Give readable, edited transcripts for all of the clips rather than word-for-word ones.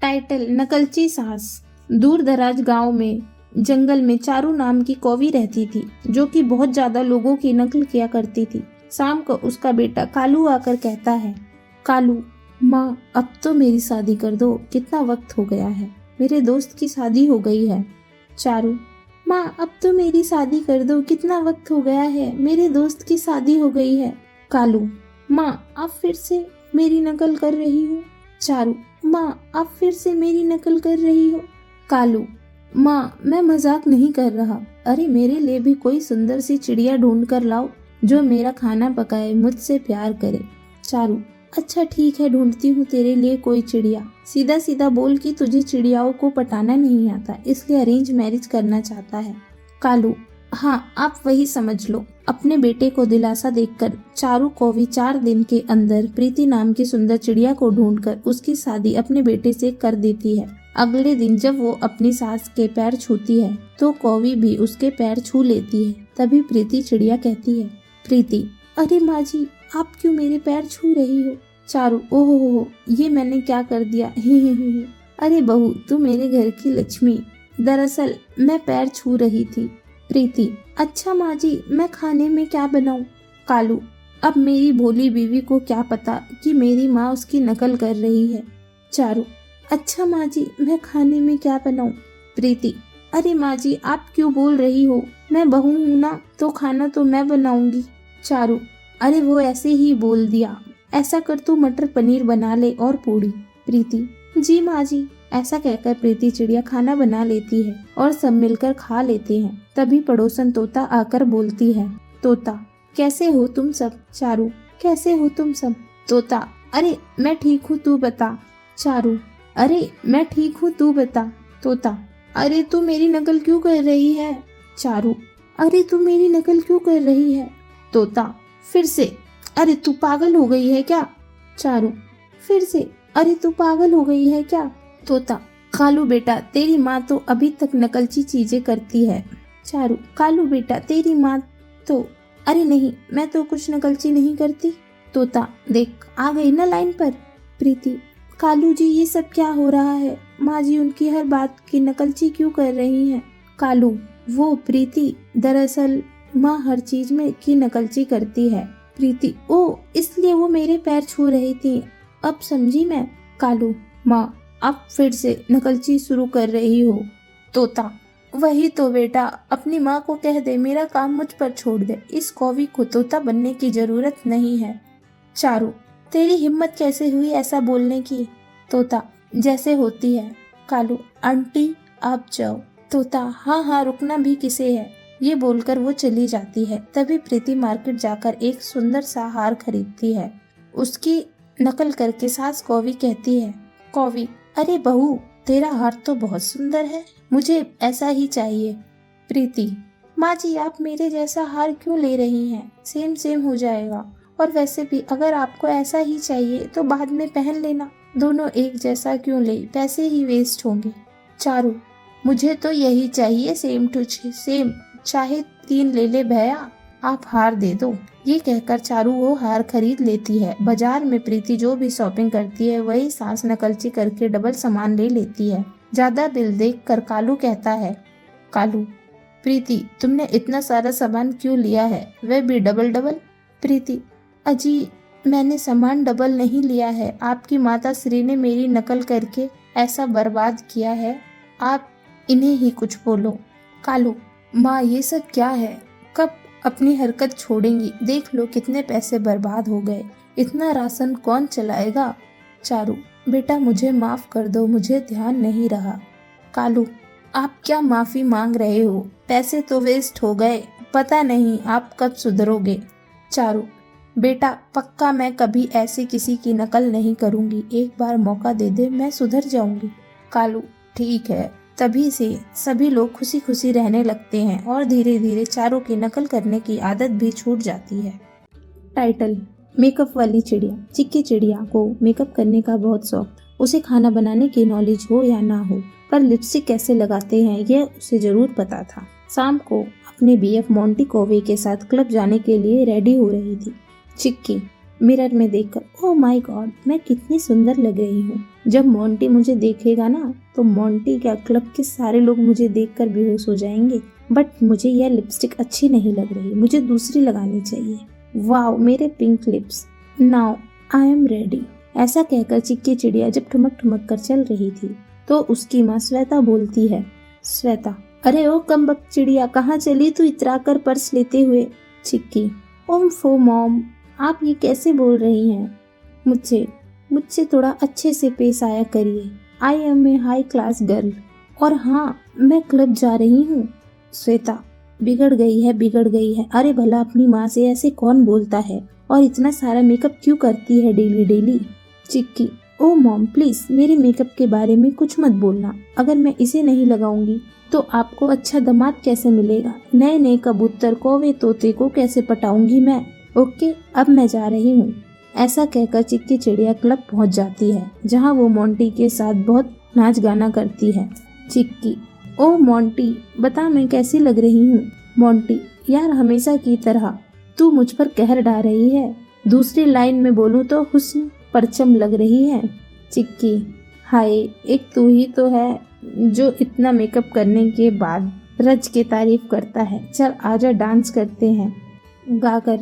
Title नकलची सास। दूर दराज गांव में जंगल में चारू नाम की कौवी रहती थी, जो कि बहुत ज्यादा लोगों की नकल किया करती थी। शाम को उसका बेटा कालू आकर कहता है, कालू माँ अब तो मेरी शादी कर दो, कितना वक्त हो गया है, मेरे दोस्त की शादी हो गई है। चारू माँ अब तो मेरी शादी कर दो, कितना वक्त हो गया है, मेरे दोस्त की शादी हो गई है। कालू माँ आप फिर से मेरी नकल कर रही हो। चारू माँ आप फिर से मेरी नकल कर रही हो। कालू माँ मैं मजाक नहीं कर रहा, अरे मेरे लिए भी कोई सुंदर सी चिड़िया ढूंढ कर लाओ जो मेरा खाना पकाए, मुझसे प्यार करे। चारू अच्छा ठीक है, ढूंढती हूँ तेरे लिए कोई चिड़िया। सीधा सीधा बोल कि तुझे चिड़ियाओं को पटाना नहीं आता, इसलिए अरेंज मैरिज करना चाहता है। कालू हाँ आप वही समझ लो। अपने बेटे को दिलासा देखकर चारू कौवी 4 दिन के अंदर प्रीति नाम की सुंदर चिड़िया को ढूंढकर उसकी शादी अपने बेटे से कर देती है। अगले दिन जब वो अपनी सास के पैर छूती है तो कौवी भी उसके पैर छू लेती है। तभी प्रीति चिड़िया कहती है, प्रीति अरे माँ जी आप क्यों मेरे पैर छू रही हो। चारू ओहो हो ये मैंने क्या कर दिया, ही। अरे बहू तू मेरे घर की लक्ष्मी, दरअसल मैं पैर छू रही थी। प्रीति अच्छा माँ जी मैं खाने में क्या बनाऊं। कालू अब मेरी भोली बीवी को क्या पता कि मेरी माँ उसकी नकल कर रही है। चारू अच्छा माँ जी मैं खाने में क्या बनाऊं। प्रीति अरे माँ जी आप क्यों बोल रही हो, मैं बहू हूँ ना, तो खाना तो मैं बनाऊंगी। चारू अरे वो ऐसे ही बोल दिया, ऐसा कर तू मटर पनीर बना ले और पूड़ी। प्रीति जी माँ जी। ऐसा कहकर प्रीति चिड़िया खाना बना लेती है और सब मिलकर खा लेते हैं। तभी पड़ोसन तोता आकर बोलती है, तोता कैसे हो तुम सब। चारू कैसे हो तुम सब। तोता अरे मैं ठीक हूँ तू बता। चारू अरे मैं ठीक हूँ तू बता। तोता अरे तू मेरी नकल क्यों कर रही है। चारू अरे तू मेरी नकल क्यों कर रही है। तोता फिर से अरे तू पागल हो गई है क्या। चारू फिर से अरे तू पागल हो गई है क्या। तोता कालू बेटा तेरी माँ तो अभी तक नकलची चीजें करती है। चारू कालू बेटा तेरी माँ तो अरे नहीं मैं तो कुछ नकलची नहीं करती। तोता देख आ गई ना लाइन पर। प्रीति कालू जी ये सब क्या हो रहा है, माँ जी उनकी हर बात की नकलची क्यों कर रही हैं। कालू वो प्रीति दरअसल माँ हर चीज में की नकलची करती है। प्रीति ओ इसलिए वो मेरे पैर छू रही थी, अब समझी मैं। कालू माँ अब फिर से नकलची शुरू कर रही हो। तोता वही तो बेटा, अपनी माँ को कह दे मेरा काम मुझ पर छोड़ दे, इस कौवी को तोता बनने की जरूरत नहीं है। चारू तेरी हिम्मत कैसे हुई ऐसा बोलने की। तोता जैसे होती है। कालू आंटी आप जाओ। तोता हाँ हाँ रुकना भी किसे है, ये बोलकर वो चली जाती है। तभी प्रीति मार्केट जाकर एक सुंदर सा हार खरीदती है। उसकी नकल करके सास कौवी कहती है, कौवी अरे बहू तेरा हार तो बहुत सुंदर है, मुझे ऐसा ही चाहिए। प्रीति माँ जी आप मेरे जैसा हार क्यों ले रही हैं, सेम सेम हो जाएगा, और वैसे भी अगर आपको ऐसा ही चाहिए तो बाद में पहन लेना, दोनों एक जैसा क्यों ले, पैसे ही वेस्ट होंगे। चारू मुझे तो यही चाहिए, सेम टू सेम, चाहे 3 ले ले भैया, आप हार दे दो। ये कहकर चारू वो हार खरीद लेती है। बाजार में प्रीति जो भी शॉपिंग करती है वही सास नकलची करके डबल सामान ले लेती है। ज्यादा बिल देखकर कालू कहता है, कालू प्रीति तुमने इतना सारा सामान क्यों लिया है, वह भी डबल डबल। प्रीति अजी मैंने सामान डबल नहीं लिया है, आपकी माता श्री ने मेरी नकल करके ऐसा बर्बाद किया है, आप इन्हें ही कुछ बोलो। कालू माँ ये सब क्या है, कब अपनी हरकत छोड़ेंगी, देख लो कितने पैसे बर्बाद हो गए, इतना राशन कौन चलाएगा। चारू बेटा मुझे माफ कर दो, मुझे ध्यान नहीं रहा। कालू आप क्या माफी मांग रहे हो, पैसे तो वेस्ट हो गए, पता नहीं आप कब सुधरोगे। चारू बेटा पक्का मैं कभी ऐसे किसी की नकल नहीं करूंगी, एक बार मौका दे दे मैं सुधर जाऊंगी। कालू ठीक है। तभी से सभी लोग खुशी खुशी रहने लगते हैं और धीरे धीरे चारू की नकल करने की आदत भी छूट जाती है। टाइटल मेकअप वाली चिड़िया। चिक्की चिड़िया को मेकअप करने का बहुत शौक, उसे खाना बनाने की नॉलेज हो या ना हो, पर लिपस्टिक कैसे लगाते हैं यह उसे जरूर पता था। शाम को अपने बीएफ मोंटी कौवे के साथ क्लब जाने के लिए रेडी हो रही थी। चिक्की मिरर में देखकर ओह माय गॉड मैं कितनी सुंदर लग रही हूँ, जब मोंटी मुझे देखेगा ना तो मोंटी क्या क्लब के सारे लोग मुझे देखकर बेहोश हो जाएंगे। बट मुझे यह लिपस्टिक अच्छी नहीं लग रही, मुझे दूसरी लगानी चाहिए। वाओ मेरे pink lips, now I am ready. ऐसा कहकर चिक्की चिड़िया जब ठुमक ठुमक कर चल रही थी तो उसकी माँ श्वेता बोलती है, श्वेता, अरे ओ कमबख्त चिड़िया, कहाँ चली तू इतरा कर पर्स लेते हुए। चिक्की, ओम फो मॉम, आप ये कैसे बोल रही हैं? मुझसे थोड़ा अच्छे से पेश आया करिए। I am a high class girl, और हाँ मैं क्लब जा रही हूँ। श्वेता, बिगड़ गई है। अरे भला अपनी माँ से ऐसे कौन बोलता है, और इतना सारा मेकअप क्यों करती है daily daily. Chikki, oh mom please मेरे मेकअप के बारे में कुछ मत बोलना। अगर मैं इसे नहीं लगाऊंगी तो आपको अच्छा दामाद कैसे मिलेगा? नए नए कबूतर कौवे तोते को कैसे पटाऊंगी मैं? ओके अब मैं जा रही हूँ। ऐसा कहकर चिक्की चिड़िया क्लब पहुँच जाती है, जहाँ वो मोंटी के साथ बहुत नाच गाना करती है। चिक्की, ओ मोंटी बता मैं कैसी लग रही हूँ? मोंटी, यार हमेशा की तरह तू मुझ पर कहर ढा रही है। दूसरी लाइन में बोलूँ तो हुस्न परचम लग रही है। चिक्की, हाय एक तू ही तो है जो इतना मेकअप करने के बाद रज के तारीफ करता है। चल आजा डांस करते हैं गाकर,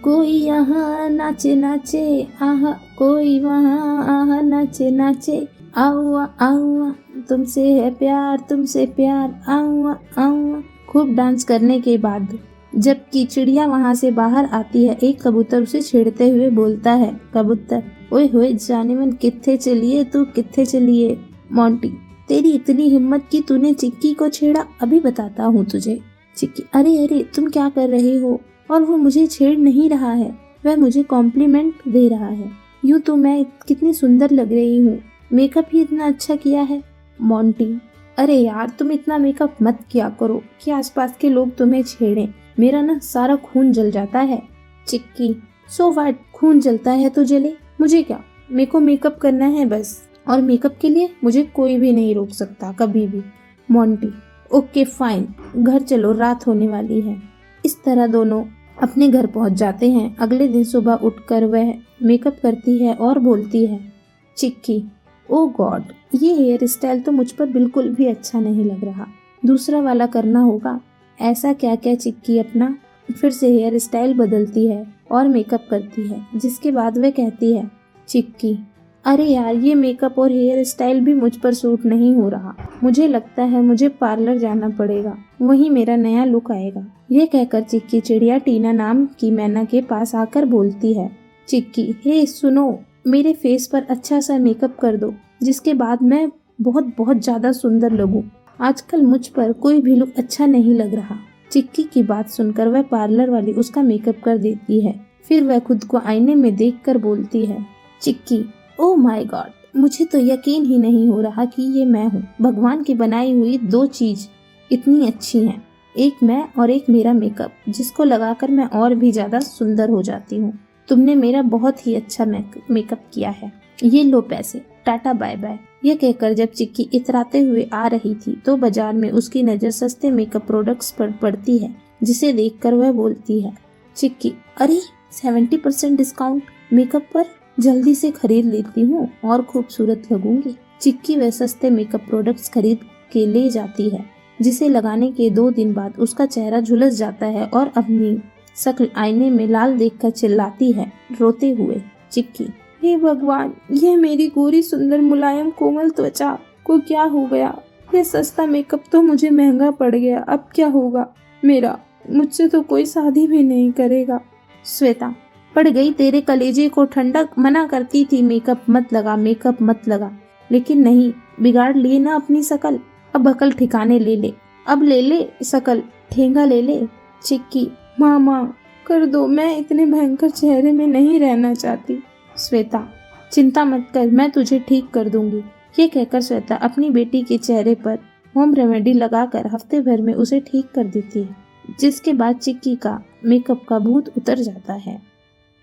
कोई यहाँ नाचे नाचे आहा, कोई वहाँ आहा नाचे नाचे, आऊआ आऊआ तुमसे है प्यार आऊआ। खूब डांस करने के बाद जबकि चिड़िया वहाँ से बाहर आती है, एक कबूतर उसे छेड़ते हुए बोलता है, कबूतर, ओए होए जाने मन कित्थे चलिए। मोंटी, तेरी इतनी हिम्मत कि तूने चिक्की को छेड़ा, अभी बताता हूँ तुझे। चिक्की, अरे तुम क्या कर रहे हो? और वो मुझे छेड़ नहीं रहा है, वह मुझे कॉम्प्लीमेंट दे रहा है। यूँ तो मैं कितनी सुंदर लग रही हूँ, मेकअप ही इतना अच्छा किया है। मोंटी, अरे यार तुम इतना मेकअप मत किया करो कि आसपास के लोग तुम्हें छेड़ें, मेरा ना सारा खून जल जाता है। चिक्की, सो व्हाट, खून जलता है तो जले, मुझे क्या, मेरे को मेकअप करना है बस, और मेकअप के लिए मुझे कोई भी नहीं रोक सकता कभी भी। मोंटी, ओके फाइन, घर चलो रात होने वाली है। इस तरह दोनों अपने घर पहुंच जाते हैं। अगले दिन सुबह उठकर वह मेकअप करती है और बोलती है, चिक्की, ओ गॉड, ये हेयर स्टाइल तो मुझ पर बिल्कुल भी अच्छा नहीं लग रहा, दूसरा वाला करना होगा। ऐसा क्या चिक्की अपना फिर से हेयर स्टाइल बदलती है और मेकअप करती है, जिसके बाद वह कहती है, चिक्की, अरे यार ये मेकअप और हेयर स्टाइल भी मुझ पर सूट नहीं हो रहा, मुझे लगता है मुझे पार्लर जाना पड़ेगा, वहीं मेरा नया लुक आएगा। ये कहकर चिक्की चिड़िया टीना नाम की मैना के पास आकर बोलती है, चिक्की, हे सुनो, मेरे फेस पर अच्छा सा मेकअप कर दो, जिसके बाद मैं बहुत बहुत ज्यादा सुंदर लगूं। आजकल मुझ पर कोई भी लुक अच्छा नहीं लग रहा। चिक्की की बात सुनकर वह पार्लर वाली उसका मेकअप कर देती है। फिर वह खुद को आईने में देखकर बोलती है, चिक्की, ओ माय गॉड, मुझे तो यकीन ही नहीं हो रहा कि ये मैं हूँ। भगवान की बनाई हुई दो चीज इतनी अच्छी हैं, एक मैं और एक मेरा मेकअप, जिसको लगाकर मैं और भी ज्यादा सुंदर हो जाती हूँ। तुमने मेरा बहुत ही अच्छा मेकअप किया है, ये लो पैसे, टाटा बाय बाय। यह कहकर जब चिक्की इतराते हुए आ रही थी तो बाजार में उसकी नज़र सस्ते मेकअप प्रोडक्ट्स पर पड़ती है, जिसे देखकर वह बोलती है, चिक्की, अरे 70% डिस्काउंट मेकअप पर, जल्दी से खरीद लेती हूँ और खूबसूरत लगूंगी। चिक्की वह सस्ते मेकअप प्रोडक्ट्स खरीद के ले जाती है, जिसे लगाने के 2 दिन बाद उसका चेहरा झुलस जाता है और अपनी शक्ल आईने में लाल देखकर चिल्लाती है रोते हुए, चिक्की, हे भगवान, यह मेरी गोरी सुंदर मुलायम कोमल त्वचा को क्या हो गया? यह सस्ता मेकअप तो मुझे महंगा पड़ गया, अब क्या होगा मेरा? मुझसे तो कोई शादी भी नहीं करेगा। श्वेता, पड़ गई तेरे कलेजे को ठंडक, मना करती थी मेकअप मत लगा, लेकिन नहीं, बिगाड़ लिए ना अपनी शकल, अब अकल ठिकाने ले ले, अब ले ले शकल, ठेंगा ले ले। चिक्की, मामा कर दो, मैं इतने भयंकर चेहरे में नहीं रहना चाहती। श्वेता, चिंता मत कर, मैं तुझे ठीक कर दूंगी। ये कहकर श्वेता अपनी बेटी के चेहरे पर होम रेमेडी लगाकर हफ्ते भर में उसे ठीक कर देती है, जिसके बाद चिक्की का मेकअप का भूत उतर जाता है।